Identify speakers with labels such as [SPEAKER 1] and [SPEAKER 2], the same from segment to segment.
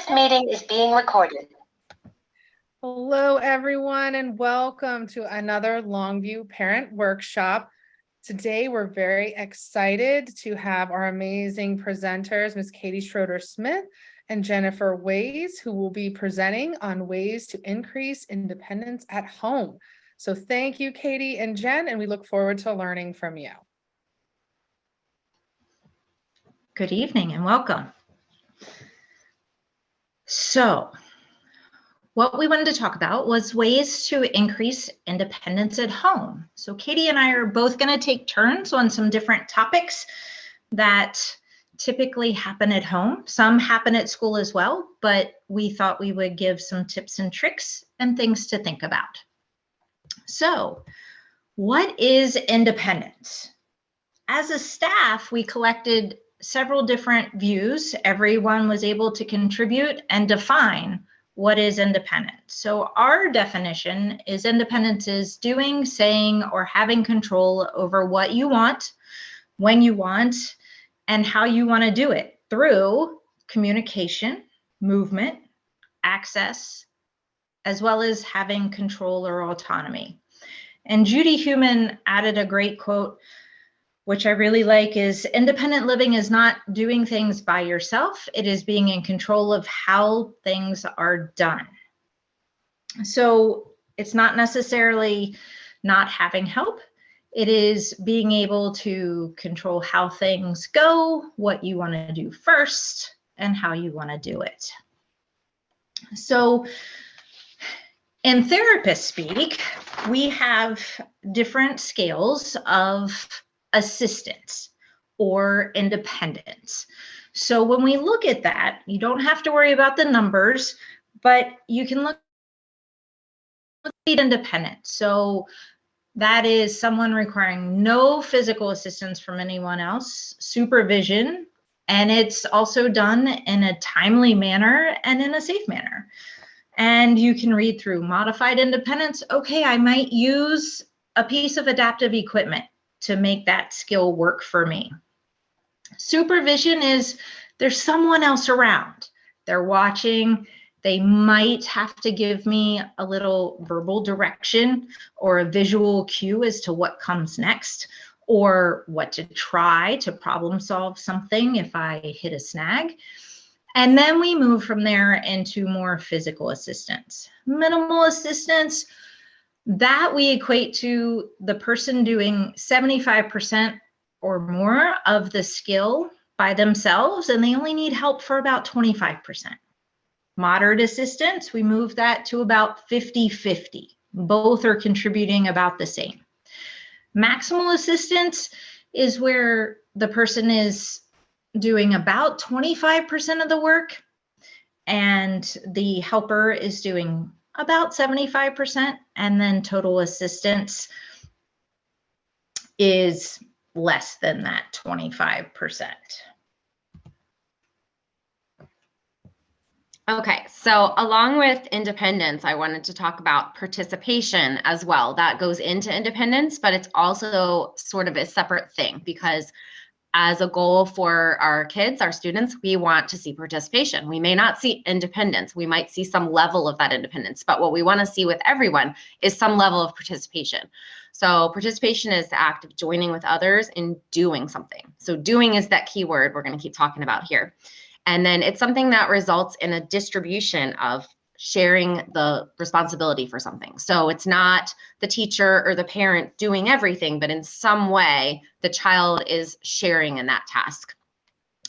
[SPEAKER 1] This meeting is being recorded.
[SPEAKER 2] Hello, everyone, and welcome to another Longview Parent Workshop. Today, we're very excited to have our amazing presenters, Ms. Katie Schroeder-Smith and Jennifer Ways, who will be presenting on ways to increase independence at home. So thank you, Katie and Jen, and we look forward to learning from you.
[SPEAKER 3] Good evening and welcome. So, what we wanted to talk about was ways to increase independence at home. So Katie and I are both going to take turns on some different topics that typically happen at home. Some happen at school as well, but we thought we would give some tips and tricks and things to think about. So, what is independence? As a staff, we collected several different views. Everyone was able to contribute and define what is independence. So our definition is independence is doing, saying, or having control over what you want, when you want, and how you want to do it through communication, movement, access, as well as having control or autonomy. And Judy Heumann added a great quote, which I really like, is independent living is not doing things by yourself. It is being in control of how things are done. So it's not necessarily not having help. It is being able to control how things go, what you want to do first, and how you want to do it. So in therapist speak, we have different scales of assistance or independence. So when we look at that, you don't have to worry about the numbers, but you can look at independence. So that is someone requiring no physical assistance from anyone else, supervision, and it's also done in a timely manner and in a safe manner. And you can read through modified independence. Okay, I might use a piece of adaptive equipment to make that skill work for me. Supervision is there's someone else around. They're watching. They might have to give me a little verbal direction or a visual cue as to what comes next or what to try to problem solve something if I hit a snag. And then we move from there into more physical assistance. Minimal assistance, that we equate to the person doing 75% or more of the skill by themselves, and they only need help for about 25%. Moderate assistance, we move that to about 50-50. Both are contributing about the same. Maximal assistance is where the person is doing about 25% of the work, and the helper is doing about 75%, and then total assistance is less than that 25%.
[SPEAKER 4] Okay, so along with independence, I wanted to talk about participation as well. That goes into independence, but it's also sort of a separate thing because as a goal for our kids, our students, we want to see participation. We may not see independence. We might see some level of that independence, but what we want to see with everyone is some level of participation. So participation is the act of joining with others in doing something. So doing is that key word we're going to keep talking about here. And then it's something that results in a distribution of sharing the responsibility for something. So it's not the teacher or the parent doing everything, but in some way, the child is sharing in that task.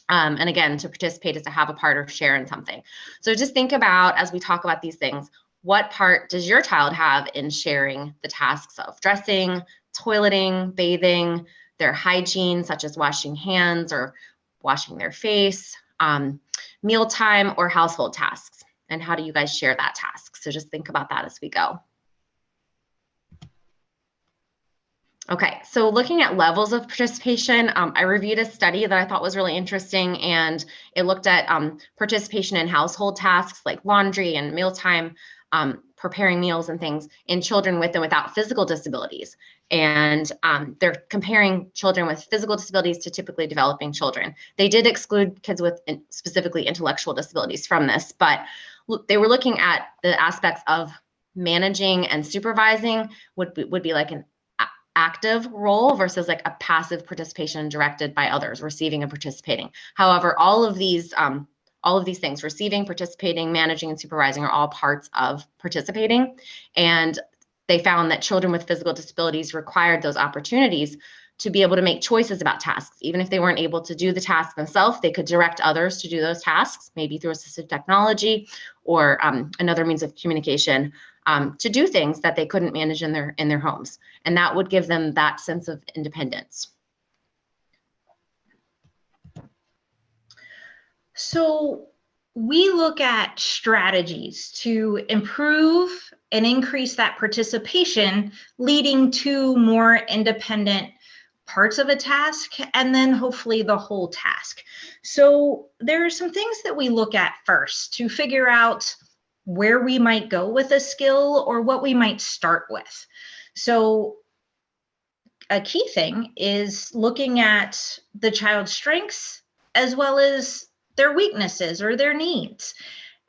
[SPEAKER 4] And again, to participate is to have a part or share in something. So just think about, as we talk about these things, what part does your child have in sharing the tasks of dressing, toileting, bathing, their hygiene, such as washing hands or washing their face, mealtime or household tasks? And how do you guys share that task? So just think about that as we go. Okay, so looking at levels of participation, I reviewed a study that I thought was really interesting, and it looked at participation in household tasks like laundry and mealtime, preparing meals and things in children with and without physical disabilities. And they're comparing children with physical disabilities to typically developing children. They did exclude kids with specifically intellectual disabilities from this, but they were looking at the aspects of managing and supervising would be like an active role versus like a passive participation directed by others, receiving and participating. However, all of these things, receiving, participating, managing, and supervising, are all parts of participating. And they found that children with physical disabilities required those opportunities to be able to make choices about tasks. Even if they weren't able to do the task themselves, they could direct others to do those tasks, maybe through assistive technology or another means of communication, to do things that they couldn't manage in their homes. And that would give them that sense of independence.
[SPEAKER 3] So we look at strategies to improve and increase that participation, leading to more independent parts of a task, and then hopefully the whole task. So there are some things that we look at first to figure out where we might go with a skill or what we might start with. So a key thing is looking at the child's strengths as well as their weaknesses or their needs.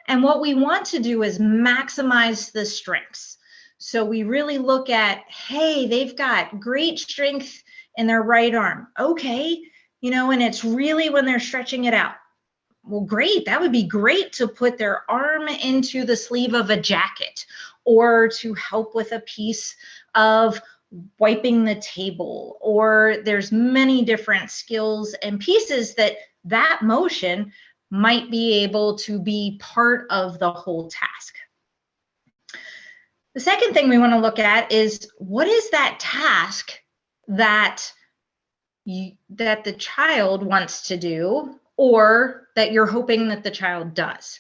[SPEAKER 3] And what we want to do is maximize the strengths. So we really look at, hey, they've got great strength in their right arm. Okay, and it's really when they're stretching it out. Well, great. That would be great to put their arm into the sleeve of a jacket or to help with a piece of wiping the table, or there's many different skills and pieces that motion might be able to be part of the whole task. The second thing we want to look at is, what is that task that the child wants to do, or that you're hoping that the child does?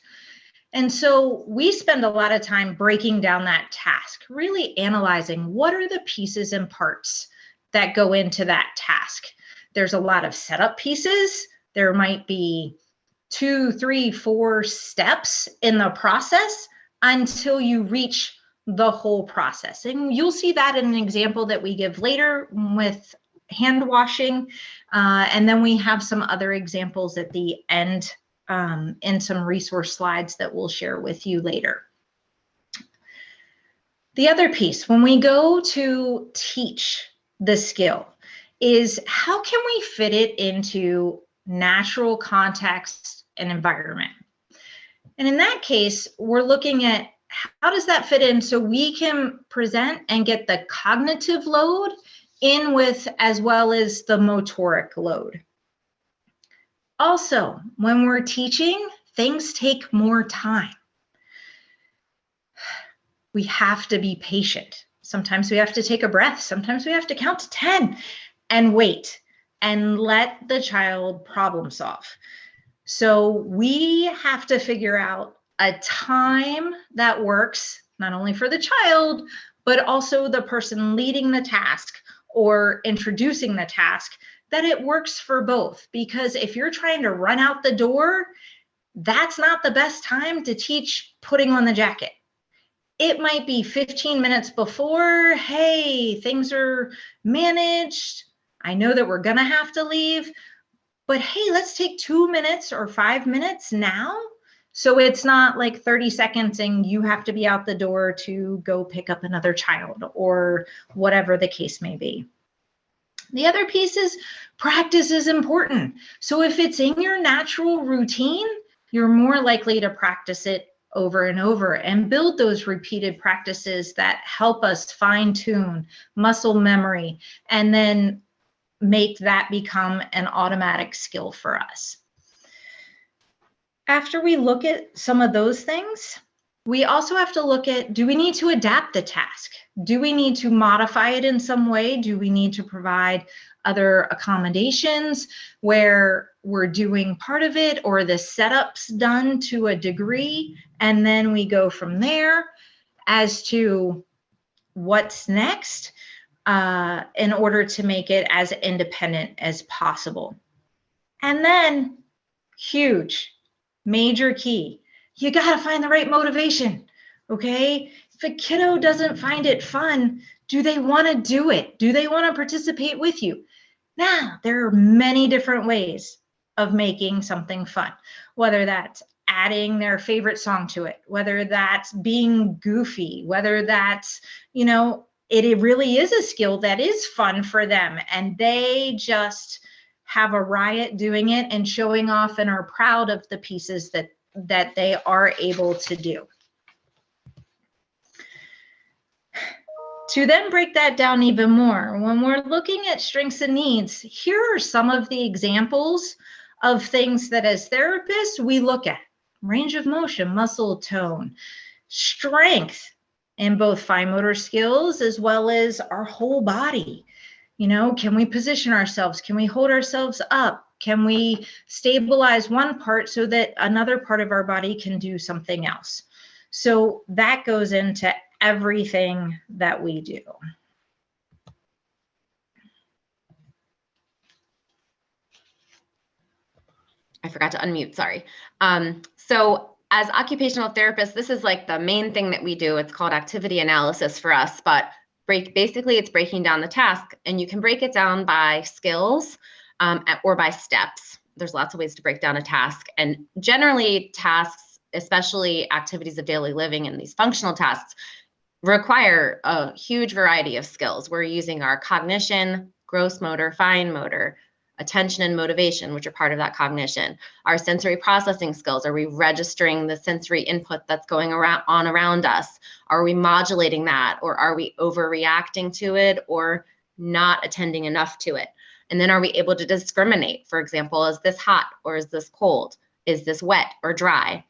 [SPEAKER 3] And so we spend a lot of time breaking down that task, really analyzing what are the pieces and parts that go into that task. There's a lot of setup pieces. There might be 2, 3, 4 steps in the process until you reach the whole process. And you'll see that in an example that we give later with hand washing. And then we have some other examples at the end in some resource slides that we'll share with you later. The other piece, when we go to teach the skill, is how can we fit it into natural context and environment? And in that case, we're looking at how does that fit in so we can present and get the cognitive load in with as well as the motoric load. Also, when we're teaching, things take more time. We have to be patient. Sometimes we have to take a breath. Sometimes we have to count to 10 and wait and let the child problem solve. So we have to figure out a time that works not only for the child, but also the person leading the task or introducing the task, that it works for both. Because if you're trying to run out the door, that's not the best time to teach putting on the jacket. It might be 15 minutes before, hey, things are managed. I know that we're gonna have to leave, but hey, let's take 2 minutes or 5 minutes now. So it's not like 30 seconds and you have to be out the door to go pick up another child or whatever the case may be. The other piece is practice is important. So if it's in your natural routine, you're more likely to practice it over and over and build those repeated practices that help us fine-tune muscle memory and then make that become an automatic skill for us. After we look at some of those things, we also have to look at, do we need to adapt the task? Do we need to modify it in some way? Do we need to provide other accommodations where we're doing part of it or the setup's done to a degree? And then we go from there as to what's next in order to make it as independent as possible. And then, huge, major key, you got to find the right motivation, okay? If a kiddo doesn't find it fun Do they want to do it? Do they want to participate with you? Now, there are many different ways of making something fun, whether that's adding their favorite song to it, whether that's being goofy, whether that's, it really is a skill that is fun for them, and they just have a riot doing it and showing off and are proud of the pieces that they are able to do. To then break that down even more, when we're looking at strengths and needs, here are some of the examples of things that as therapists we look at: range of motion, muscle tone, strength in both fine motor skills as well as our whole body. Can we position ourselves? Can we hold ourselves up? Can we stabilize one part so that another part of our body can do something else? So that goes into everything that we do.
[SPEAKER 4] I forgot to unmute, sorry. So as occupational therapists, this is like the main thing that we do. It's called activity analysis for us, but basically it's breaking down the task, and you can break it down by skills or by steps. There's lots of ways to break down a task, and generally tasks, especially activities of daily living and these functional tasks, require a huge variety of skills. We're using our cognition, gross motor, fine motor, attention and motivation, which are part of that cognition. Our sensory processing skills, are we registering the sensory input that's going around us? Are we modulating that, or are we overreacting to it or not attending enough to it? And then are we able to discriminate? For example, is this hot or is this cold? Is this wet or dry?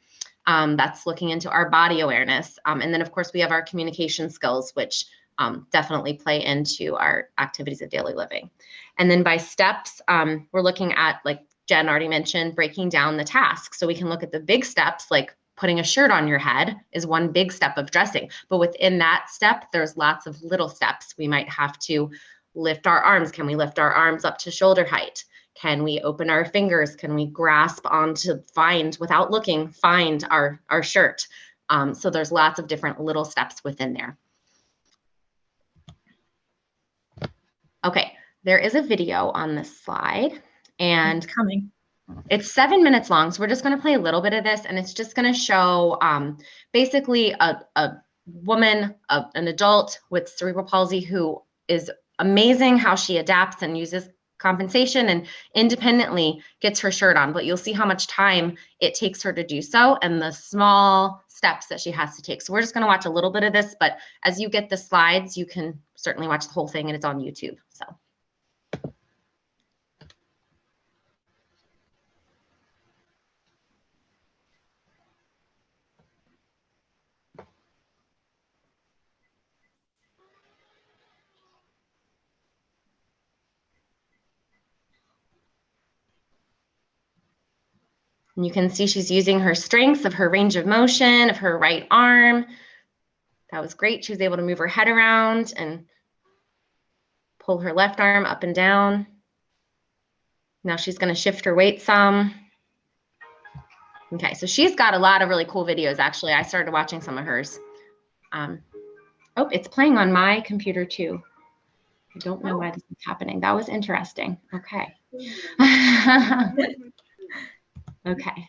[SPEAKER 4] That's looking into our body awareness. And then of course we have our communication skills, which definitely play into our activities of daily living. And then by steps, we're looking at, like Jen already mentioned, breaking down the task. So we can look at the big steps, like putting a shirt on your head is one big step of dressing. But within that step, there's lots of little steps. We might have to lift our arms. Can we lift our arms up to shoulder height? Can we open our fingers? Can we grasp onto without looking, find our shirt? So there's lots of different little steps within there. Okay, there is a video on this slide, and
[SPEAKER 3] It's coming.
[SPEAKER 4] It's 7 minutes long, so we're just going to play a little bit of this, and it's just going to show basically a woman, an adult with cerebral palsy, who is amazing how she adapts and uses compensation and independently gets her shirt on. But you'll see how much time it takes her to do so and the small steps that she has to take. So we're just going to watch a little bit of this, but as you get the slides, you can certainly watch the whole thing, and it's on YouTube. So. And you can see she's using her strengths of her range of motion, of her right arm. That was great. She was able to move her head around and pull her left arm up and down. Now she's going to shift her weight some. Okay, so she's got a lot of really cool videos, actually. I started watching some of hers. Oh, it's playing on my computer too. I don't know why this is happening. That was interesting. Okay. Okay.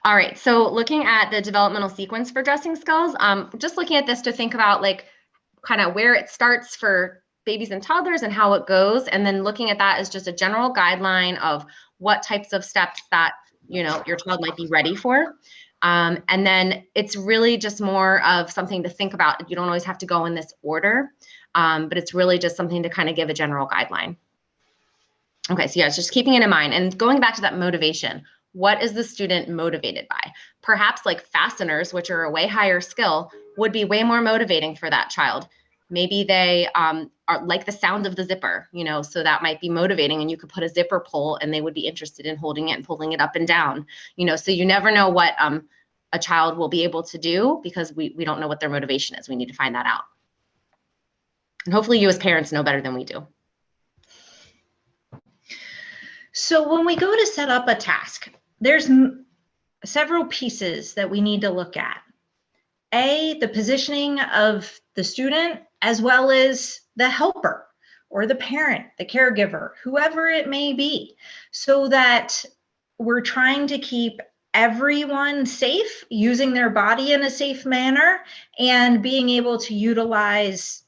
[SPEAKER 4] All right, so looking at the developmental sequence for dressing skills, just looking at this to think about like kind of where it starts for babies and toddlers and how it goes, and then looking at that as just a general guideline of what types of steps that your child might be ready for. And then it's really just more of something to think about. You don't always have to go in this order, but it's really just something to kind of give a general guideline. Okay, so yeah, it's just keeping it in mind. And going back to that motivation, what is the student motivated by? Perhaps like fasteners, which are a way higher skill, would be way more motivating for that child. Maybe they are like the sound of the zipper, so that might be motivating, and you could put a zipper pull and they would be interested in holding it and pulling it up and down, so you never know what a child will be able to do because we don't know what their motivation is. We need to find that out. And hopefully you as parents know better than we do.
[SPEAKER 3] So when we go to set up a task, there's several pieces that we need to look at. the positioning of the student as well as the helper or the parent, the caregiver, whoever it may be, so that we're trying to keep everyone safe, using their body in a safe manner, and being able to utilize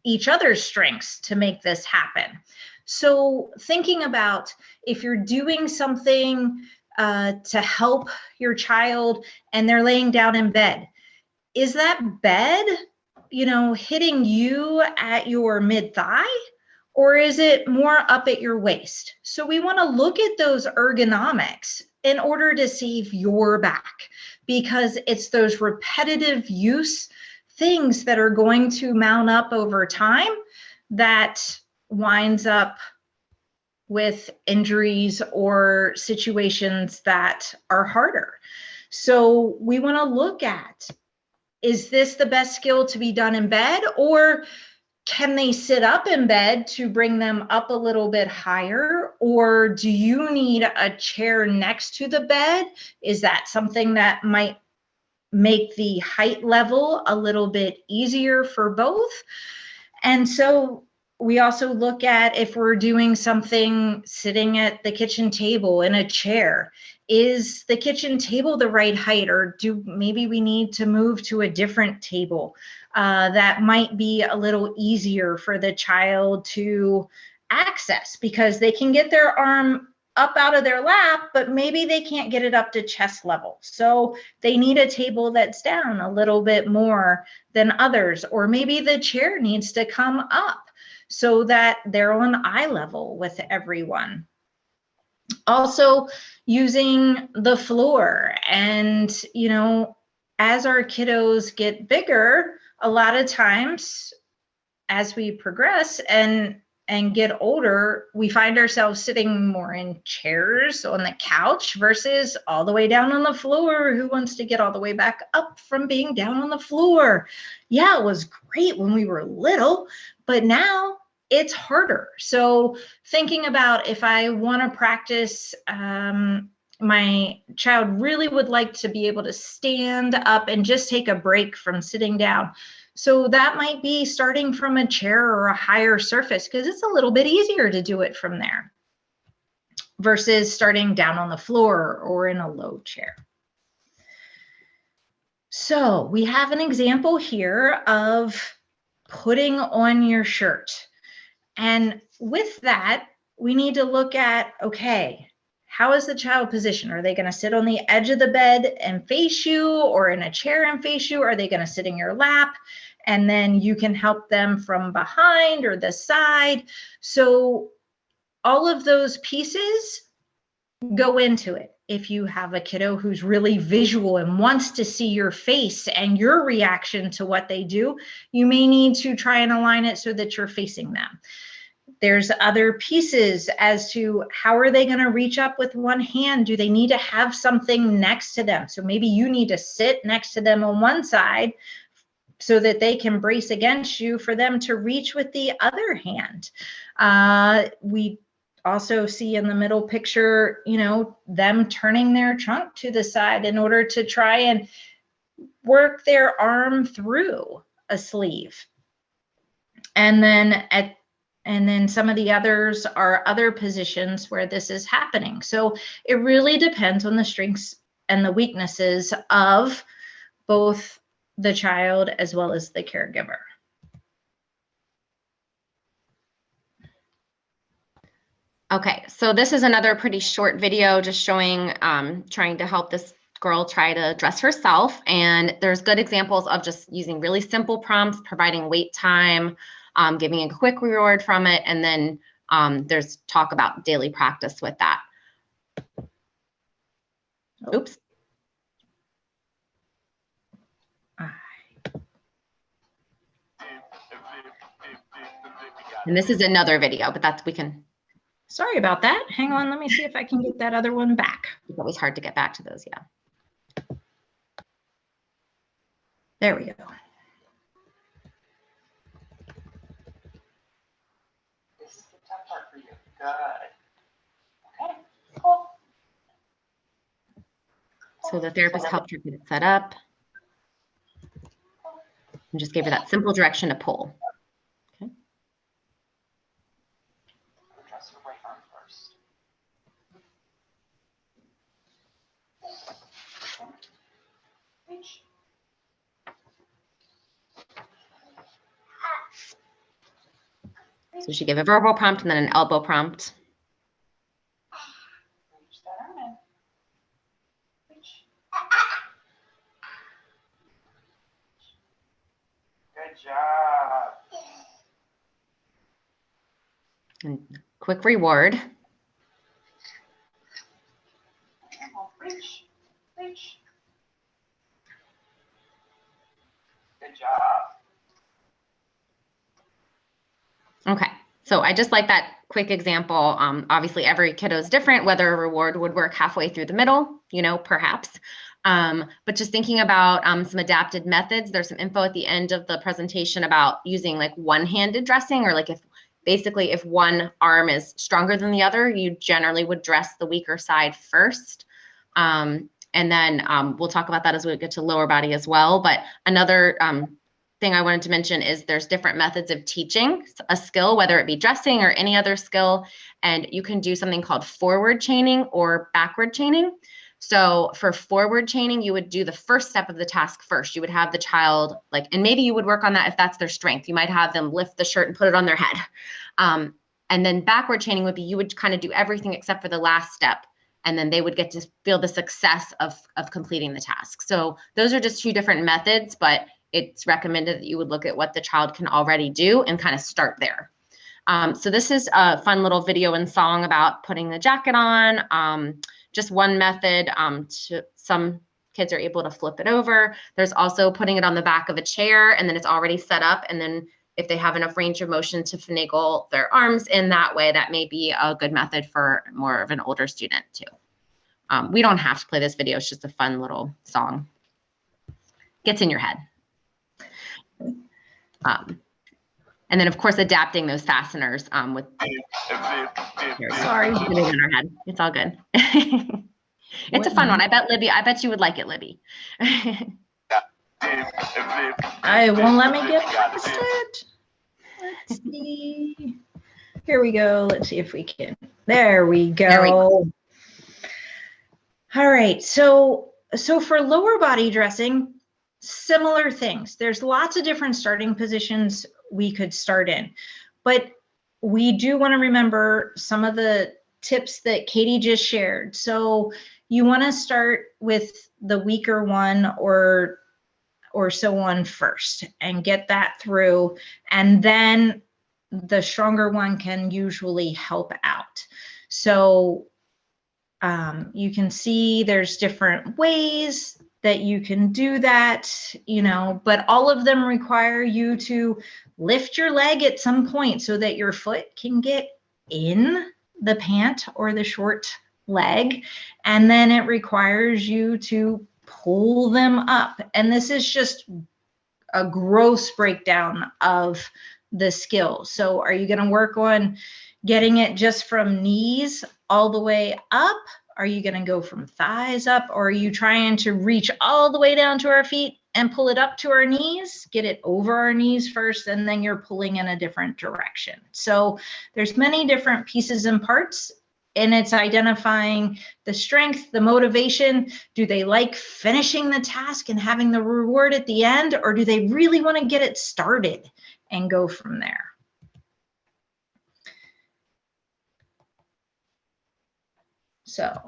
[SPEAKER 3] each other's strengths to make this happen. So thinking about if you're doing something to help your child and they're laying down in bed, is that bed, hitting you at your mid-thigh, or is it more up at your waist? So we want to look at those ergonomics in order to save your back, because it's those repetitive use things that are going to mount up over time that winds up with injuries or situations that are harder. So we want to look at, is this the best skill to be done in bed, or can they sit up in bed to bring them up a little bit higher? Or do you need a chair next to the bed? Is that something that might make the height level a little bit easier for both? And so we also look at, if we're doing something sitting at the kitchen table in a chair, is the kitchen table the right height, or maybe we need to move to a different table that might be a little easier for the child to access, because they can get their arm up out of their lap, but maybe they can't get it up to chest level. So they need a table that's down a little bit more than others, or maybe the chair needs to come up so that they're on eye level with everyone. Also using the floor, and as our kiddos get bigger, a lot of times as we progress and get older, we find ourselves sitting more in chairs on the couch versus all the way down on the floor. Who wants to get all the way back up from being down on the floor? Yeah, it was great when we were little, but now it's harder. So thinking about, if I want to practice, my child really would like to be able to stand up and just take a break from sitting down. So that might be starting from a chair or a higher surface, because it's a little bit easier to do it from there versus starting down on the floor or in a low chair. So we have an example here of putting on your shirt. And with that, we need to look at, okay, how is the child positioned? Are they going to sit on the edge of the bed and face you, or in a chair and face you? Are they going to sit in your lap? And then you can help them from behind or the side. So all of those pieces go into it. If you have a kiddo who's really visual and wants to see your face and your reaction to what they do, you may need to try and align it so that you're facing them. There's other pieces as to how are they going to reach up with one hand? Do they need to have something next to them? So maybe you need to sit next to them on one side so that they can brace against you for them to reach with the other hand. We also see in the middle picture, them turning their trunk to the side in order to try and work their arm through a sleeve. And then some of the others are other positions where this is happening. So it really depends on the strengths and the weaknesses of both the child as well as the caregiver.
[SPEAKER 4] Okay, so this is another pretty short video just showing, trying to help this girl try to dress herself. And there's good examples of just using really simple prompts, providing wait time, giving a quick reward from it. And then there's talk about daily practice with that. Oops. And this is another video, but we can.
[SPEAKER 3] Sorry about that. Hang on, let me see if I can get that other one back.
[SPEAKER 4] It's always hard to get back to those, yeah.
[SPEAKER 3] There we go.
[SPEAKER 1] This is the tough part for you. Good. Okay, cool.
[SPEAKER 4] So the therapist helped her get it set up. And just gave her that simple direction to pull. Okay.
[SPEAKER 1] Dress her right arm first. Reach.
[SPEAKER 4] So she gave a verbal prompt and then an elbow prompt.
[SPEAKER 1] Reach that arm in. Reach. Good job.
[SPEAKER 4] And quick reward.
[SPEAKER 1] Reach. Reach. Good job.
[SPEAKER 4] Okay, so I just like that quick example. Obviously, every kiddo is different, whether a reward would work halfway through the middle, perhaps. But just thinking about some adapted methods, there's some info at the end of the presentation about using like one-handed dressing, or like if one arm is stronger than the other, you generally would dress the weaker side first. And then we'll talk about that as we get to lower body as well. But another thing I wanted to mention is there's different methods of teaching a skill, whether it be dressing or any other skill, and you can do something called forward chaining or backward chaining. So for forward chaining, you would do the first step of the task first. You would have the child and maybe you would work on that if that's their strength. You might have them lift the shirt and put it on their head. And then backward chaining would be, you would kind of do everything except for the last step. And then they would get to feel the success of completing the task. So those are just two different methods, but it's recommended that you would look at what the child can already do and kind of start there. So this is a fun little video and song about putting the jacket on. Just one method. Some kids are able to flip it over. There's also putting it on the back of a chair, and then it's already set up. And then if they have enough range of motion to finagle their arms in that way, that may be a good method for more of an older student too. We don't have to play this video. It's just a fun little song. Gets in your head. And then of course, adapting those fasteners with,
[SPEAKER 3] Sorry.
[SPEAKER 4] in our head. It's all good. It's a fun one. I bet you would like it, Libby.
[SPEAKER 3] I won't let me get past it. Let's see. Here we go. Let's see if we can. There we go.
[SPEAKER 4] There we go.
[SPEAKER 3] All right. So for lower body dressing, similar things. There's lots of different starting positions we could start in, but we do want to remember some of the tips that Katie just shared. So you want to start with the weaker one or so on first and get that through, and then the stronger one can usually help out. So you can see there's different ways that you can do that, but all of them require you to lift your leg at some point so that your foot can get in the pant or the short leg. And then it requires you to pull them up. And this is just a gross breakdown of the skill. So are you going to work on getting it just from knees all the way up? Are you going to go from thighs up? Or are you trying to reach all the way down to our feet and pull it up to our knees? Get it over our knees first, and then you're pulling in a different direction. So there's many different pieces and parts, and it's identifying the strength, the motivation. Do they like finishing the task and having the reward at the end, or do they really want to get it started and go from there? So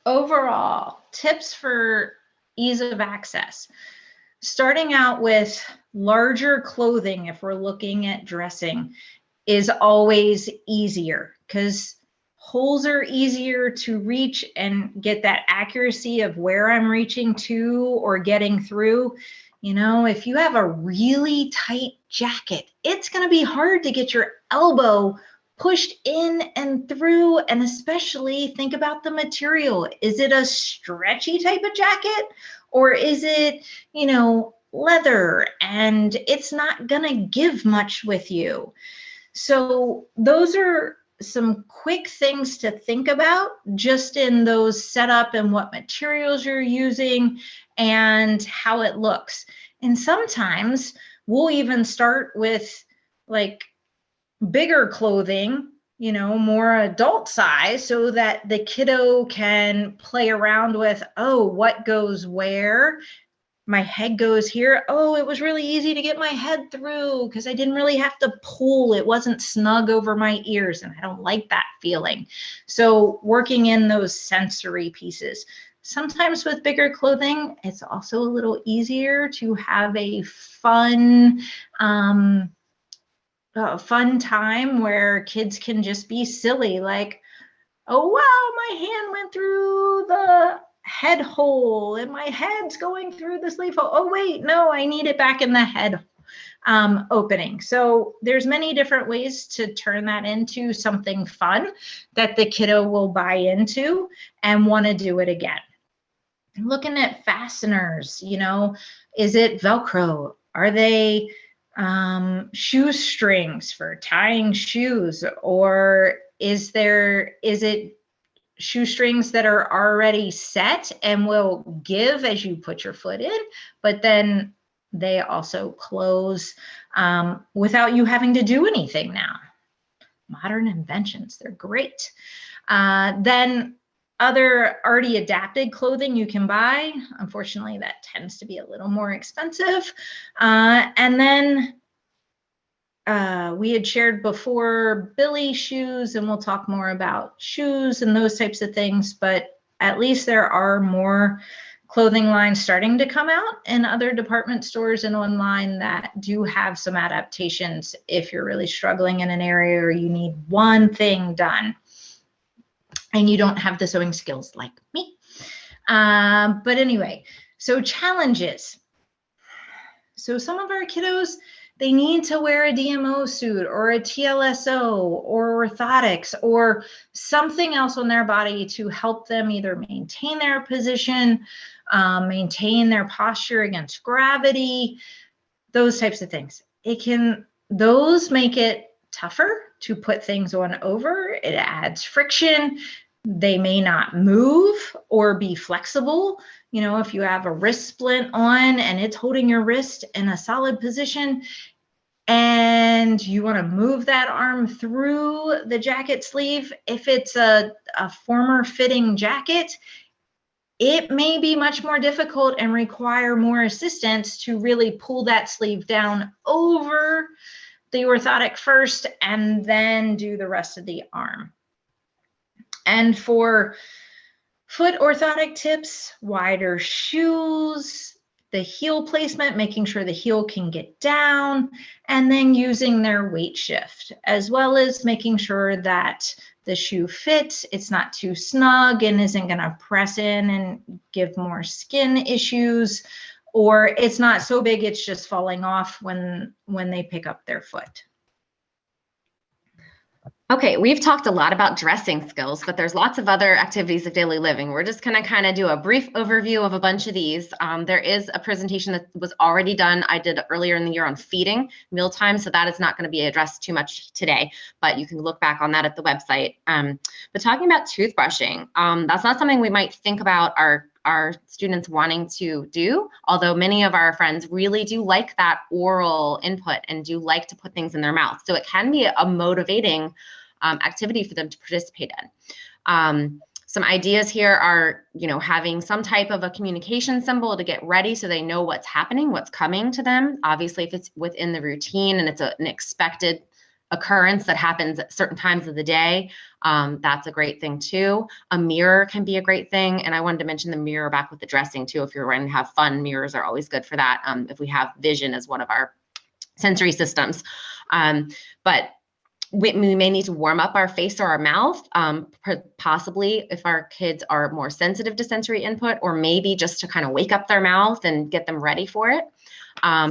[SPEAKER 3] overall, tips for ease of access. Starting out with larger clothing, if we're looking at dressing, is always easier because holes are easier to reach and get that accuracy of where I'm reaching to or getting through. If you have a really tight jacket, it's going to be hard to get your elbow pushed in and through, and especially think about the material. Is it a stretchy type of jacket, or is it, leather and it's not gonna give much with you? So those are some quick things to think about just in those setup and what materials you're using and how it looks. And sometimes we'll even start with like bigger clothing, you know, more adult size, so that the kiddo can play around with, oh, what goes where? My head goes here. Oh, it was really easy to get my head through because I didn't really have to pull. It wasn't snug over my ears, and I don't like that feeling. So working in those sensory pieces. Sometimes with bigger clothing, it's also a little easier to have a fun time where kids can just be silly, like, oh wow, my hand went through the head hole and my head's going through the sleeve hole. Oh wait, no, I need it back in the head opening. So there's many different ways to turn that into something fun that the kiddo will buy into and want to do it again. Looking at fasteners, you know, is it Velcro? Are they shoestrings for tying shoes? Or is it shoestrings that are already set and will give as you put your foot in, but then they also close without you having to do anything now? Modern inventions, they're great. Then other already adapted clothing you can buy. Unfortunately, that tends to be a little more expensive. And then we had shared before Billy shoes, and we'll talk more about shoes and those types of things, but at least there are more clothing lines starting to come out in other department stores and online that do have some adaptations if you're really struggling in an area or you need one thing done and you don't have the sewing skills like me. But anyway, so challenges. So some of our kiddos, they need to wear a DMO suit or a TLSO or orthotics or something else on their body to help them either maintain their position, maintain their posture against gravity, those types of things. Those make it tougher to put things on over. It adds friction. They may not move or be flexible. You know, if you have a wrist splint on and it's holding your wrist in a solid position and you want to move that arm through the jacket sleeve, if it's a former fitting jacket, it may be much more difficult and require more assistance to really pull that sleeve down over the orthotic first and then do the rest of the arm. And for foot orthotic tips, wider shoes, the heel placement, making sure the heel can get down, and then using their weight shift, as well as making sure that the shoe fits, it's not too snug and isn't going to press in and give more skin issues, or it's not so big it's just falling off when they pick up their foot.
[SPEAKER 4] Okay, we've talked a lot about dressing skills, but there's lots of other activities of daily living. We're just gonna kind of do a brief overview of a bunch of these. There is a presentation that was already done. I did earlier in the year on feeding mealtime, so that is not gonna be addressed too much today, but you can look back on that at the website. But talking about toothbrushing, that's not something we might think about our students wanting to do, although many of our friends really do like that oral input and do like to put things in their mouth. So it can be a motivating activity for them to participate in. Some ideas here are, you know, having some type of a communication symbol to get ready so they know what's happening, what's coming to them. Obviously, if it's within the routine and it's an expected occurrence that happens at certain times of the day, that's a great thing too. A mirror can be a great thing. And I wanted to mention the mirror back with the dressing too. If you're going to have fun, mirrors are always good for that. If we have vision as one of our sensory systems. But we may need to warm up our face or our mouth, possibly if our kids are more sensitive to sensory input, or maybe just to kind of wake up their mouth and get them ready for it.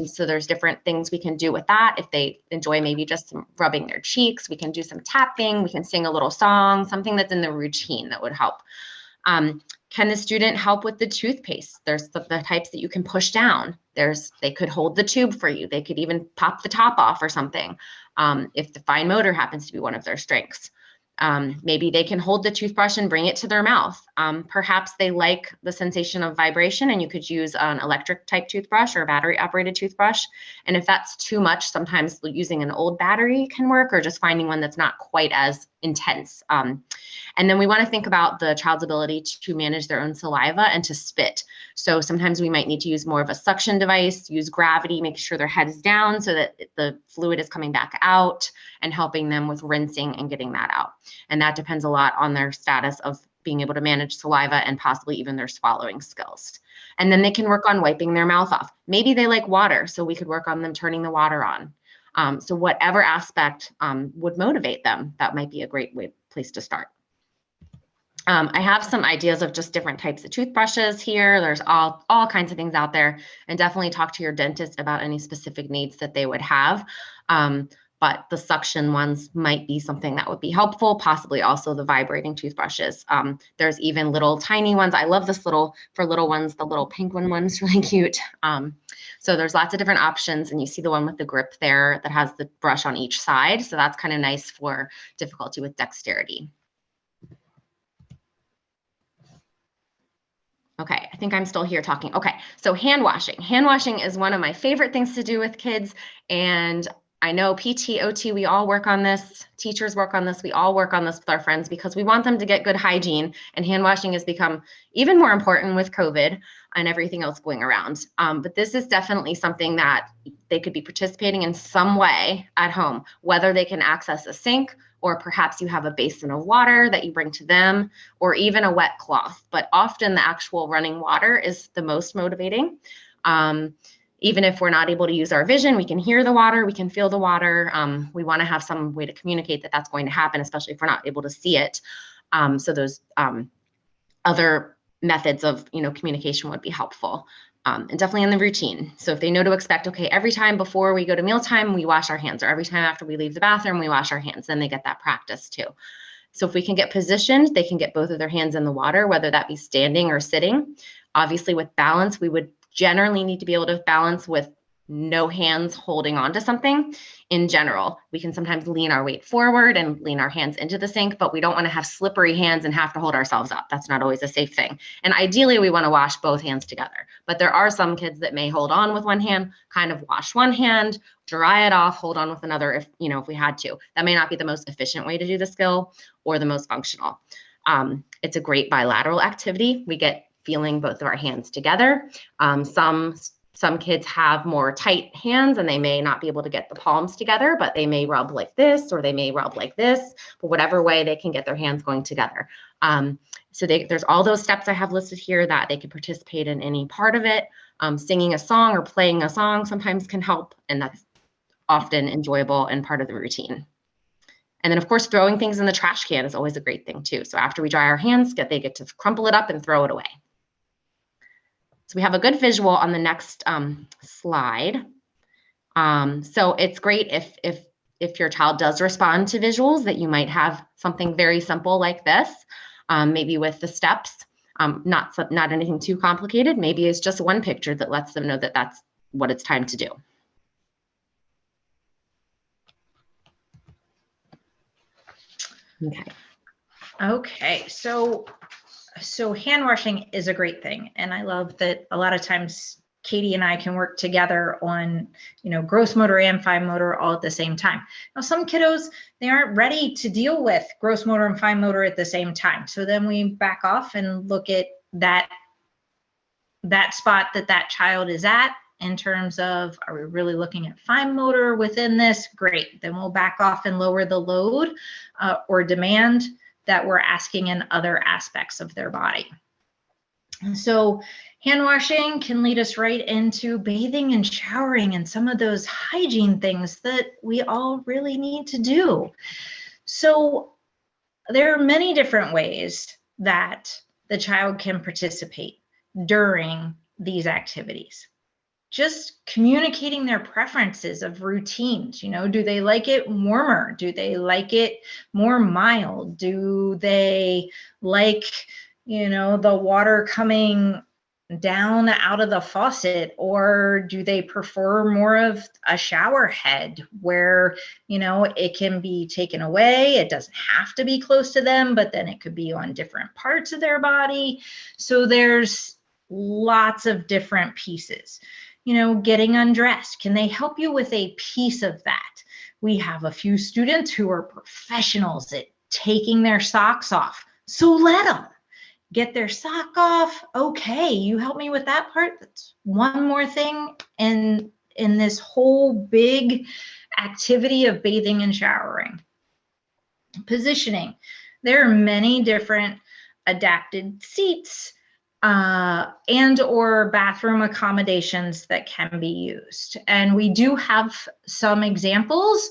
[SPEAKER 4] So there's different things we can do with that. If they enjoy maybe just some rubbing their cheeks, we can do some tapping, we can sing a little song, something that's in the routine that would help. Can the student help with the toothpaste? There's the types that you can push down. They could hold the tube for you. They could even pop the top off or something, if the fine motor happens to be one of their strengths. Maybe they can hold the toothbrush and bring it to their mouth. Perhaps they like the sensation of vibration, and you could use an electric type toothbrush or a battery operated toothbrush. And if that's too much, sometimes using an old battery can work, or just finding one that's not quite as intense. And then we want to think about the child's ability to manage their own saliva and to spit. So sometimes we might need to use more of a suction device, use gravity, make sure their head is down so that the fluid is coming back out, and helping them with rinsing and getting that out. And that depends a lot on their status of being able to manage saliva and possibly even their swallowing skills. And then they can work on wiping their mouth off. Maybe they like water, so we could work on them turning the water on. So whatever aspect would motivate them, that might be a great place to start. I have some ideas of just different types of toothbrushes here. There's all kinds of things out there, and definitely talk to your dentist about any specific needs that they would have. But the suction ones might be something that would be helpful, possibly also the vibrating toothbrushes. There's even little tiny ones. I love this for little ones, the little pink one's really cute. So there's lots of different options, and you see the one with the grip there that has the brush on each side. So that's kind of nice for difficulty with dexterity. Okay, I think I'm still here talking. Okay, so hand washing. Hand washing is one of my favorite things to do with kids. And I know PT, OT, we all work on this. Teachers work on this. We all work on this with our friends because we want them to get good hygiene. And hand washing has become even more important with COVID and everything else going around. But this is definitely something that they could be participating in some way at home, whether they can access a sink, or perhaps you have a basin of water that you bring to them, or even a wet cloth. But often the actual running water is the most motivating. Even if we're not able to use our vision, we can hear the water, we can feel the water. We want to have some way to communicate that that's going to happen, especially if we're not able to see it. So those other methods of communication would be helpful. And definitely in the routine. So if they know to expect, okay, every time before we go to mealtime, we wash our hands, or every time after we leave the bathroom, we wash our hands, then they get that practice too. So if we can get positioned, they can get both of their hands in the water, whether that be standing or sitting. Obviously with balance, we would generally need to be able to balance with no hands holding on to something. In general, we can sometimes lean our weight forward and lean our hands into the sink, but we don't want to have slippery hands and have to hold ourselves up. That's not always a safe thing. And ideally, we want to wash both hands together. But there are some kids that may hold on with one hand, kind of wash one hand, dry it off, hold on with another if we had to. That may not be the most efficient way to do the skill or the most functional. It's a great bilateral activity. We get feeling both of our hands together. Some kids have more tight hands and they may not be able to get the palms together, but they may rub like this, or they may rub like this, but whatever way they can get their hands going together. So there's all those steps I have listed here that they can participate in any part of it. Singing a song or playing a song sometimes can help, and that's often enjoyable and part of the routine. And then of course, throwing things in the trash can is always a great thing too. So after we dry our hands, they get to crumple it up and throw it away. So we have a good visual on the next slide. So it's great if your child does respond to visuals, that you might have something very simple like this, maybe with the steps, not anything too complicated. Maybe it's just one picture that lets them know that that's what it's time to do.
[SPEAKER 3] Okay, so hand washing is a great thing. And I love that a lot of times Katie and I can work together on, gross motor and fine motor all at the same time. Now, some kiddos, they aren't ready to deal with gross motor and fine motor at the same time. So then we back off and look at that spot that child is at in terms of, are we really looking at fine motor within this? Great. Then we'll back off and lower the load or demand that we're asking in other aspects of their body. So hand washing can lead us right into bathing and showering and some of those hygiene things that we all really need to do. So there are many different ways that the child can participate during these activities. Just communicating their preferences of routines. Do they like it warmer? Do they like it more mild? Do they like, the water coming down out of the faucet, or do they prefer more of a shower head where, it can be taken away? It doesn't have to be close to them, but then it could be on different parts of their body. So there's lots of different pieces. Getting undressed, can they help you with a piece of that? We have a few students who are professionals at taking their socks off. So let them get their sock off. Okay, you help me with that part. That's one more thing in this whole big activity of bathing and showering. Positioning. There are many different adapted seats and or bathroom accommodations that can be used. And we do have some examples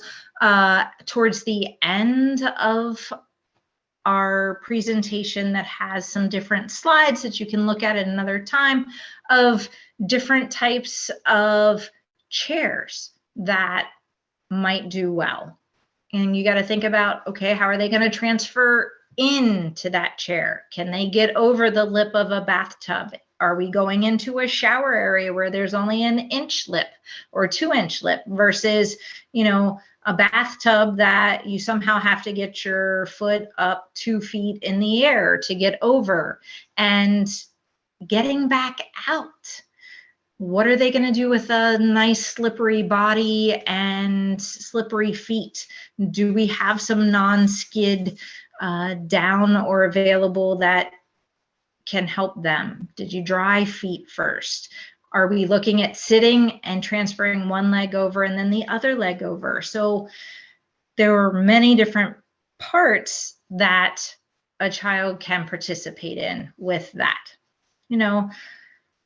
[SPEAKER 3] towards the end of our presentation that has some different slides that you can look at another time of different types of chairs that might do well. And you got to think about, okay, how are they going to transfer into that chair? Can they get over the lip of a bathtub? Are we going into a shower area where there's only an inch lip or 2-inch lip versus, a bathtub that you somehow have to get your foot up 2 feet in the air to get over, and getting back out? What are they going to do with a nice slippery body and slippery feet? Do we have some non-skid down or available that can help them? Did you dry feet first? Are we looking at sitting and transferring one leg over and then the other leg over? So there are many different parts that a child can participate in with that.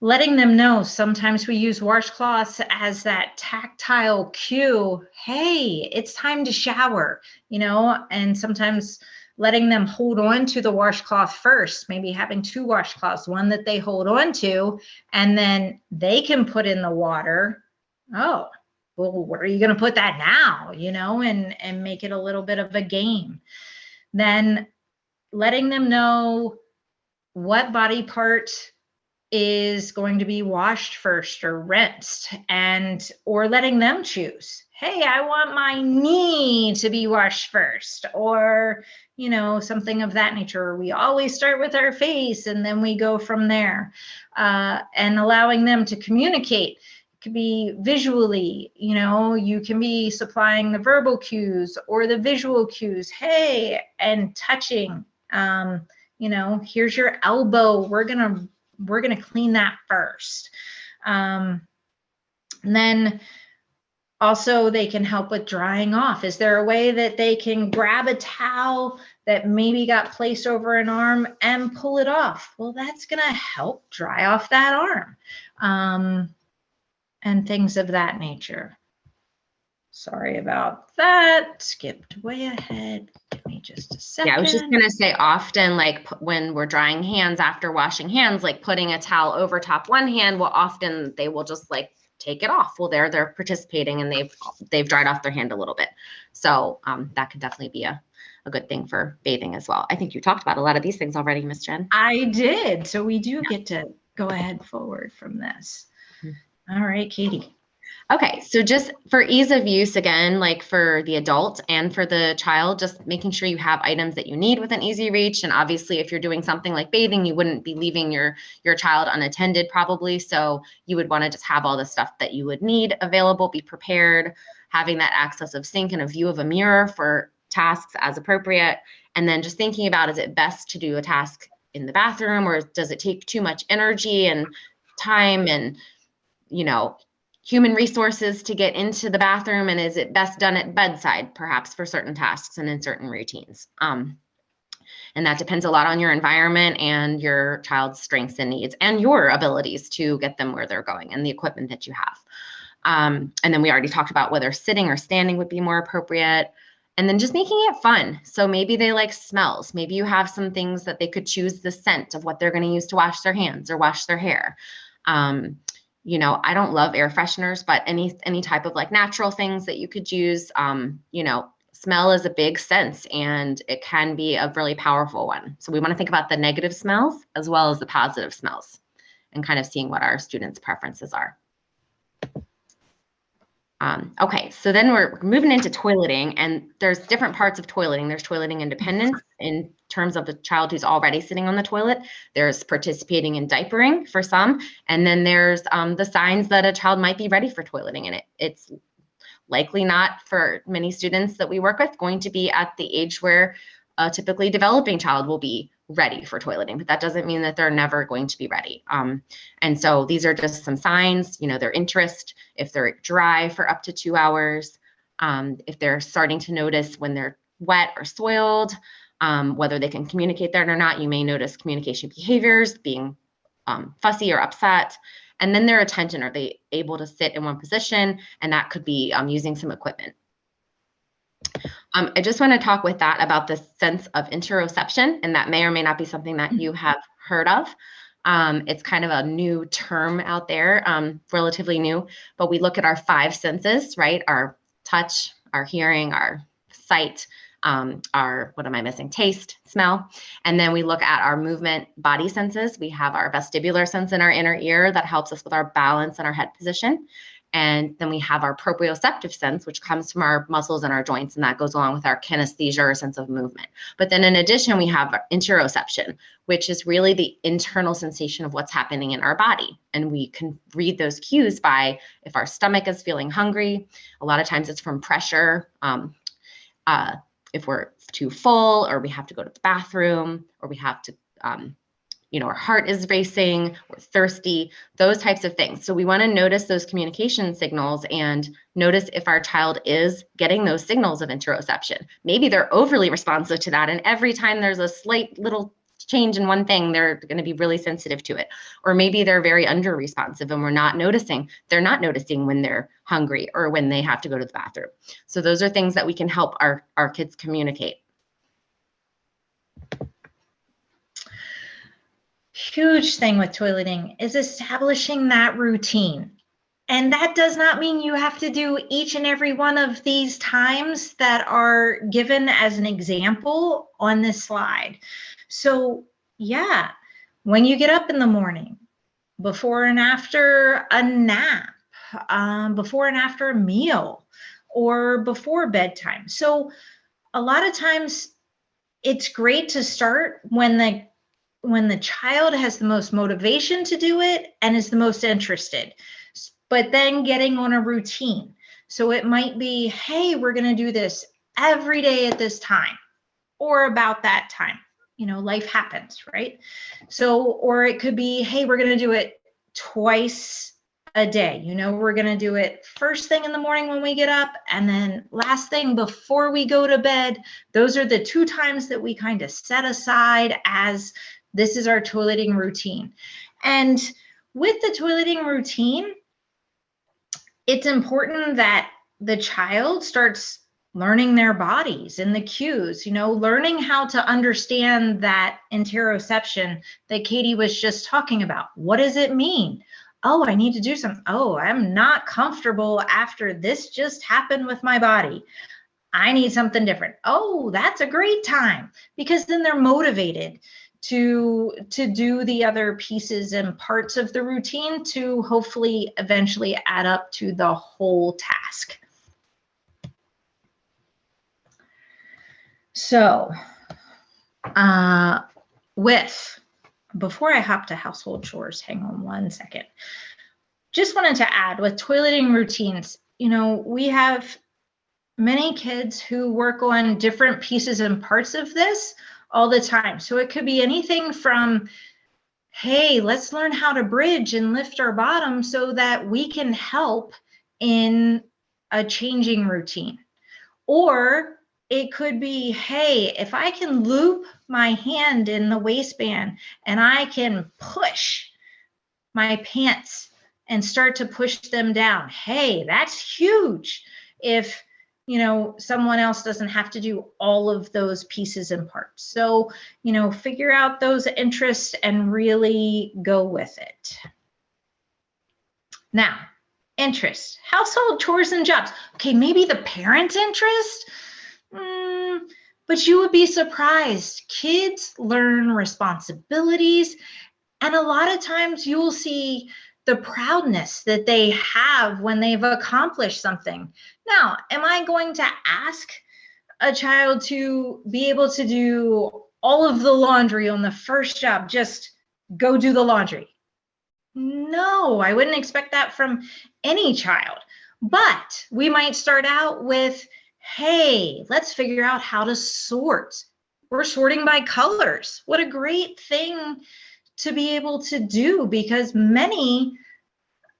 [SPEAKER 3] Letting them know, sometimes we use washcloths as that tactile cue. Hey, it's time to shower, and sometimes letting them hold on to the washcloth first, maybe having 2 washcloths, one that they hold on to, and then they can put in the water. Oh, well, where are you going to put that now? And make it a little bit of a game. Then letting them know what body part is going to be washed first or rinsed, or letting them choose. Hey, I want my knee to be washed first, or, something of that nature. We always start with our face and then we go from there, and allowing them to communicate. It could be visually, you can be supplying the verbal cues or the visual cues. Hey, and touching, here's your elbow. We're going to clean that first. And then also they can help with drying off. Is there a way that they can grab a towel that maybe got placed over an arm and pull it off? Well, that's going to help dry off that arm, and things of that nature. Sorry about that. Skipped way ahead. Give me just a second.
[SPEAKER 4] Yeah, I was just going to say, often, like when we're drying hands after washing hands, like putting a towel over top one hand, well, often they will just like take it off. Well, they're participating and they've dried off their hand a little bit. So that could definitely be a good thing for bathing as well. I think you talked about a lot of these things already, Miss Jen.
[SPEAKER 3] I did. So we do get to go ahead forward from this. Mm-hmm. All right, Katie.
[SPEAKER 4] Okay, so just for ease of use, again, like for the adult and for the child, just making sure you have items that you need within easy reach. And obviously, if you're doing something like bathing, you wouldn't be leaving your child unattended probably. So you would want to just have all the stuff that you would need available, be prepared, having that access of sink and a view of a mirror for tasks as appropriate. And then just thinking about, is it best to do a task in the bathroom, or does it take too much energy and time and, human resources to get into the bathroom, and is it best done at bedside, perhaps for certain tasks and in certain routines? And that depends a lot on your environment and your child's strengths and needs and your abilities to get them where they're going and the equipment that you have. And then we already talked about whether sitting or standing would be more appropriate. And then just making it fun. So maybe they like smells. Maybe you have some things that they could choose the scent of what they're going to use to wash their hands or wash their hair. I don't love air fresheners, but any type of like natural things that you could use, smell is a big sense and it can be a really powerful one. So we want to think about the negative smells as well as the positive smells. and kind of seeing what our students' preferences are. Okay, so then we're moving into toileting, and there's different parts of toileting. There's toileting independence in terms of the child who's already sitting on the toilet. There's participating in diapering for some, and then there's the signs that a child might be ready for toileting, and it's likely not, for many students that we work with, going to be at the age where a typically developing child will be ready for toileting, but that doesn't mean that they're never going to be ready. And so these are just some signs, their interest, if they're dry for up to 2 hours, if they're starting to notice when they're wet or soiled, whether they can communicate that or not. You may notice communication behaviors, being fussy or upset, and then their attention. Are they able to sit in one position? And that could be using some equipment. I just want to talk with that about the sense of interoception, and that may or may not be something that you have heard of. It's kind of a new term out there, relatively new, but we look at our 5 senses, right? Our touch, our hearing, our sight, our, what am I missing? Taste, smell. And then we look at our movement body senses. We have our vestibular sense in our inner ear that helps us with our balance and our head position. And then we have our proprioceptive sense, which comes from our muscles and our joints, and that goes along with our kinesthesia or sense of movement. But then in addition, we have our interoception, which is really the internal sensation of what's happening in our body. And we can read those cues by if our stomach is feeling hungry. A lot of times it's from pressure. If we're too full, or we have to go to the bathroom, or we have to, our heart is racing, we're thirsty, those types of things. So we want to notice those communication signals and notice if our child is getting those signals of interoception. Maybe they're overly responsive to that, and every time there's a slight little change in one thing, they're going to be really sensitive to it. Or maybe they're very under responsive and we're not noticing. They're not noticing when they're hungry or when they have to go to the bathroom. So those are things that we can help our kids communicate.
[SPEAKER 3] Huge thing with toileting is establishing that routine. And that does not mean you have to do each and every one of these times that are given as an example on this slide. So yeah, when you get up in the morning, before and after a nap, before and after a meal, or before bedtime. So a lot of times it's great to start when the child has the most motivation to do it and is the most interested, but then getting on a routine. So it might be, hey, we're going to do this every day at this time or about that time. Life happens, right? So, or it could be, hey, we're going to do it twice a day. We're going to do it first thing in the morning when we get up, and then last thing before we go to bed. Those are the 2 times that we kind of set aside as this is our toileting routine. And with the toileting routine, it's important that the child starts learning their bodies and the cues, learning how to understand that interoception that Katie was just talking about. What does it mean? Oh, I need to do something. Oh, I'm not comfortable after this just happened with my body. I need something different. Oh, that's a great time, because then they're motivated to do the other pieces and parts of the routine to hopefully eventually add up to the whole task. So before I hop to household chores, hang on one second. Just wanted to add with toileting routines, we have many kids who work on different pieces and parts of this all the time. So it could be anything from, hey, let's learn how to bridge and lift our bottom so that we can help in a changing routine. Or it could be, hey, if I can loop my hand in the waistband and I can push my pants and start to push them down, hey, that's huge. If someone else doesn't have to do all of those pieces and parts. So, figure out those interests and really go with it. Now, interests, household chores and jobs. Okay, maybe the parent's interest, but you would be surprised. Kids learn responsibilities And a lot of times you'll see the proudness that they have when they've accomplished something. Now, am I going to ask a child to be able to do all of the laundry on the first job? Just go do the laundry. No, I wouldn't expect that from any child. But we might start out with, hey, let's figure out how to sort. We're sorting by colors. What a great thing to be able to do, because many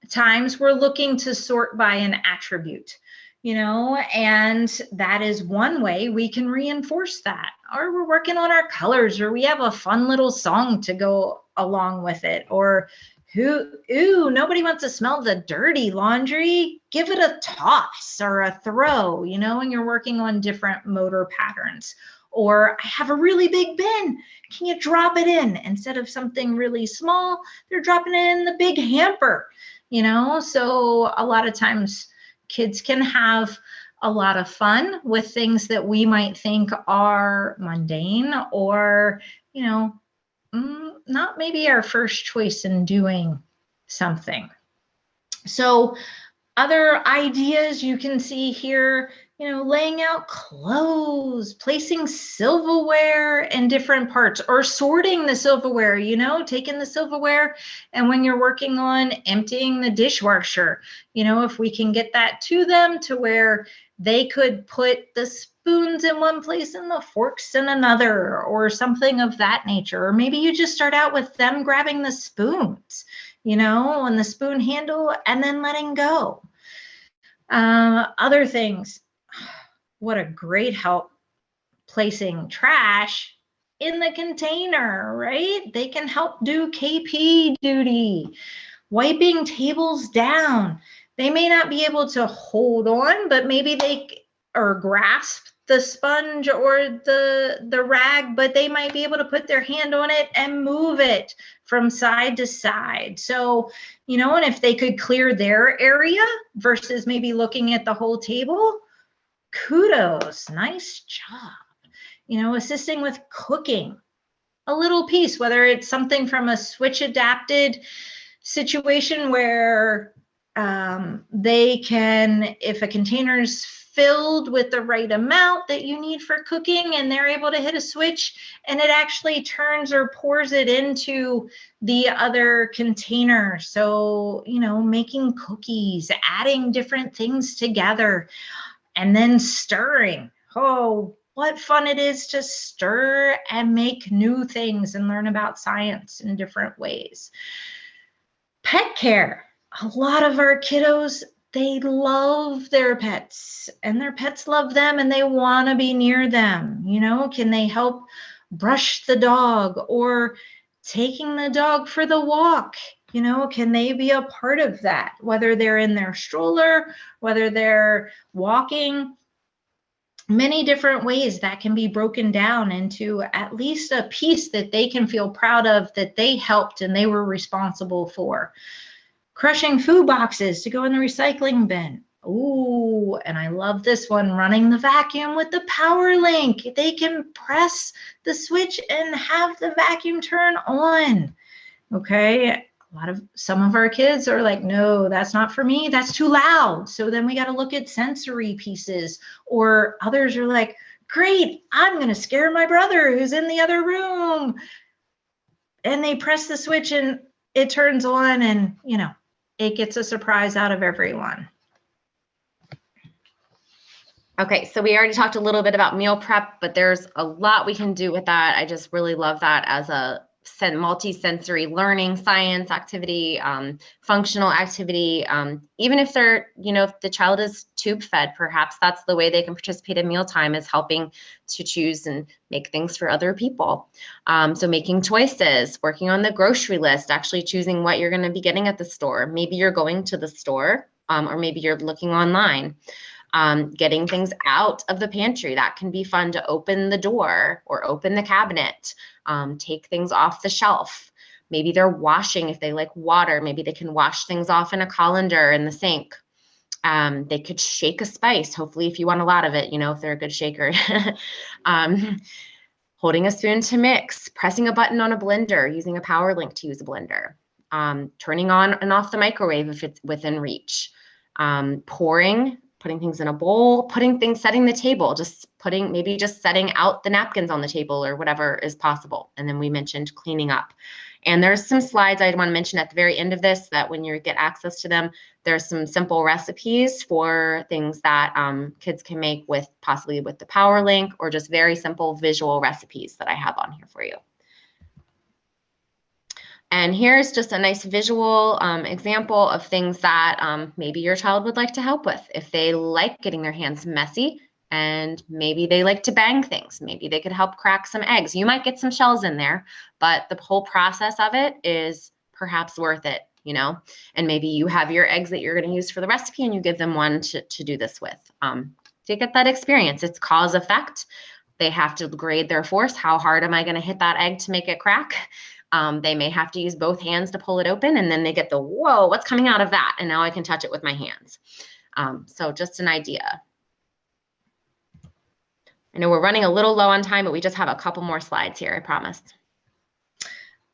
[SPEAKER 3] times we're looking to sort by an attribute, and that is one way we can reinforce that. Or we're working on our colors, or we have a fun little song to go along with it, or nobody wants to smell the dirty laundry. Give it a toss or a throw, and you're working on different motor patterns. Or I have a really big bin. Can you drop it in? Instead of something really small, they're dropping it in the big hamper, So a lot of times kids can have a lot of fun with things that we might think are mundane or, not maybe our first choice in doing something. So other ideas you can see here, laying out clothes, placing silverware in different parts, or sorting the silverware, taking the silverware, and when you're working on emptying the dishwasher, if we can get that to them to where they could put the spoons in one place and the forks in another, or something of that nature. Or maybe you just start out with them grabbing the spoons, on the spoon handle, and then letting go. Other things, what a great help, placing trash in the container, right? They can help do KP duty. Wiping tables down. They may not be able to hold on, but maybe or grasp the sponge or the rag, but they might be able to put their hand on it and move it from side to side. So, and if they could clear their area versus maybe looking at the whole table, kudos, nice job. Assisting with cooking, a little piece, whether it's something from a switch adapted situation where they can, if a container's filled with the right amount that you need for cooking, and they're able to hit a switch and it actually turns or pours it into the other container. So, making cookies, adding different things together, and then stirring. Oh, what fun it is to stir and make new things and learn about science in different ways. Pet care. A lot of our kiddos, they love their pets and their pets love them and they want to be near them. Can they help brush the dog or taking the dog for the walk? Can they be a part of that? Whether they're in their stroller, whether they're walking, many different ways that can be broken down into at least a piece that they can feel proud of, that they helped and they were responsible for. Crushing food boxes to go in the recycling bin. Ooh, and I love this one, running the vacuum with the power link. They can press the switch and have the vacuum turn on. Okay, some of our kids are like, no, that's not for me, that's too loud. So then we got to look at sensory pieces. Or others are like, great, I'm going to scare my brother who's in the other room. And they press the switch and it turns on, and it gets a surprise out of everyone.
[SPEAKER 4] Okay, so we already talked a little bit about meal prep, but there's a lot we can do with that. I just really love that as a multi-sensory learning science activity, functional activity. Even if they're, if the child is tube fed, perhaps that's the way they can participate in mealtime, is helping to choose and make things for other people. So making choices, working on the grocery list, actually choosing what you're going to be getting at the store. Maybe you're going to the store, or maybe you're looking online. Getting things out of the pantry. That can be fun, to open the door or open the cabinet, take things off the shelf. Maybe they're washing, if they like water, maybe they can wash things off in a colander in the sink. They could shake a spice, hopefully if you want a lot of it, if they're a good shaker. holding a spoon to mix, pressing a button on a blender, using a power link to use a blender, turning on and off the microwave if it's within reach, pouring, putting things in a bowl, setting the table, maybe just setting out the napkins on the table or whatever is possible. And then we mentioned cleaning up. And there's some slides I'd want to mention at the very end of this that when you get access to them, there's some simple recipes for things that kids can make possibly with the power link, or just very simple visual recipes that I have on here for you. And here's just a nice visual example of things that maybe your child would like to help with. If they like getting their hands messy and maybe they like to bang things, maybe they could help crack some eggs. You might get some shells in there, but the whole process of it is perhaps worth it, you know? And maybe you have your eggs that you're going to use for the recipe and you give them one to do this with. To get that experience, it's cause effect. They have to grade their force. How hard am I going to hit that egg to make it crack? They may have to use both hands to pull it open, and then they get the, whoa, what's coming out of that? And now I can touch it with my hands. So just an idea. I know we're running a little low on time, but we just have a couple more slides here, I promise.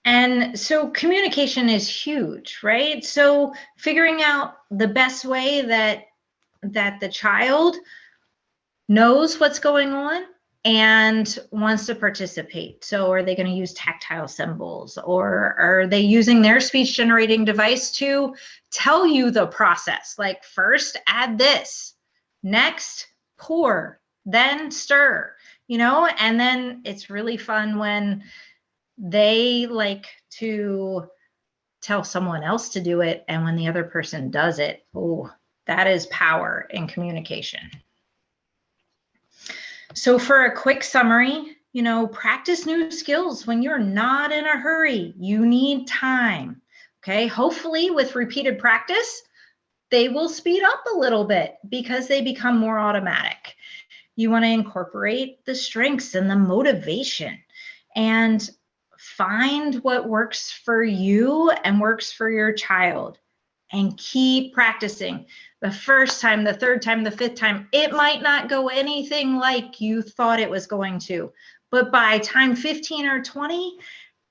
[SPEAKER 3] And so communication is huge, right? So figuring out the best way that the child knows what's going on and wants to participate. So are they going to use tactile symbols, or are they using their speech generating device to tell you the process? Like, first add this, next pour, then stir, you know? And then it's really fun when they like to tell someone else to do it, and when the other person does it, oh, that is power in communication. So for a quick summary, you know, practice new skills when you're not in a hurry. You need time, okay? Hopefully with repeated practice, they will speed up a little bit because they become more automatic. You want to incorporate the strengths and the motivation and find what works for you and works for your child, and keep practicing. The first time, the third time, the fifth time, it might not go anything like you thought it was going to, but by time 15 or 20,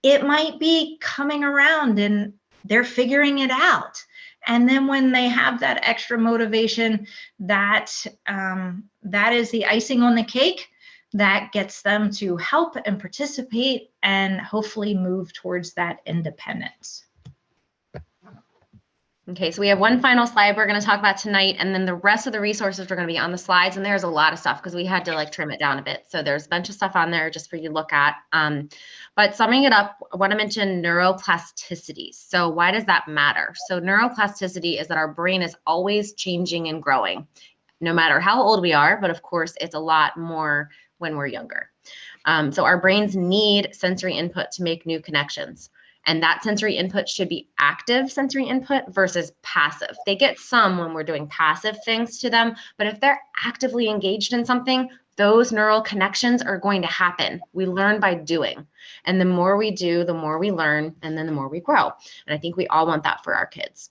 [SPEAKER 3] it might be coming around and they're figuring it out. And then when they have that extra motivation, that is the icing on the cake that gets them to help and participate and hopefully move towards that independence.
[SPEAKER 4] Okay, so we have one final slide we're going to talk about tonight, and then the rest of the resources are going to be on the slides, and there's a lot of stuff because we had to like trim it down a bit. So there's a bunch of stuff on there just for you to look at. But summing it up, I want to mention neuroplasticity. So why does that matter? So neuroplasticity is that our brain is always changing and growing, no matter how old we are, but of course it's a lot more when we're younger. So our brains need sensory input to make new connections. And that sensory input should be active sensory input versus passive. They get some when we're doing passive things to them, but if they're actively engaged in something, those neural connections are going to happen. We learn by doing. And the more we do, the more we learn, and then the more we grow. And I think we all want that for our kids.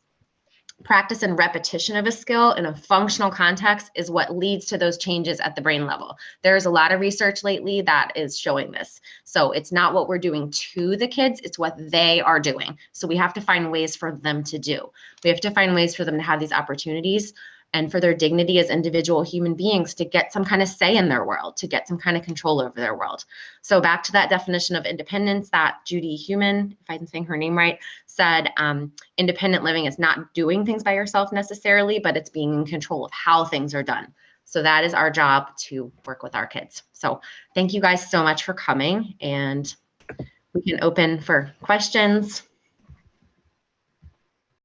[SPEAKER 4] Practice and repetition of a skill in a functional context is what leads to those changes at the brain level. There's a lot of research lately that is showing this. So it's not what we're doing to the kids, it's what they are doing. So we have to find ways for them to do. We have to find ways for them to have these opportunities and for their dignity as individual human beings to get some kind of say in their world, to get some kind of control over their world. So back to that definition of independence that Judy Heumann, if I'm saying her name right, said, independent living is not doing things by yourself necessarily, but it's being in control of how things are done. So that is our job, to work with our kids. So thank you guys so much for coming, and we can open for questions.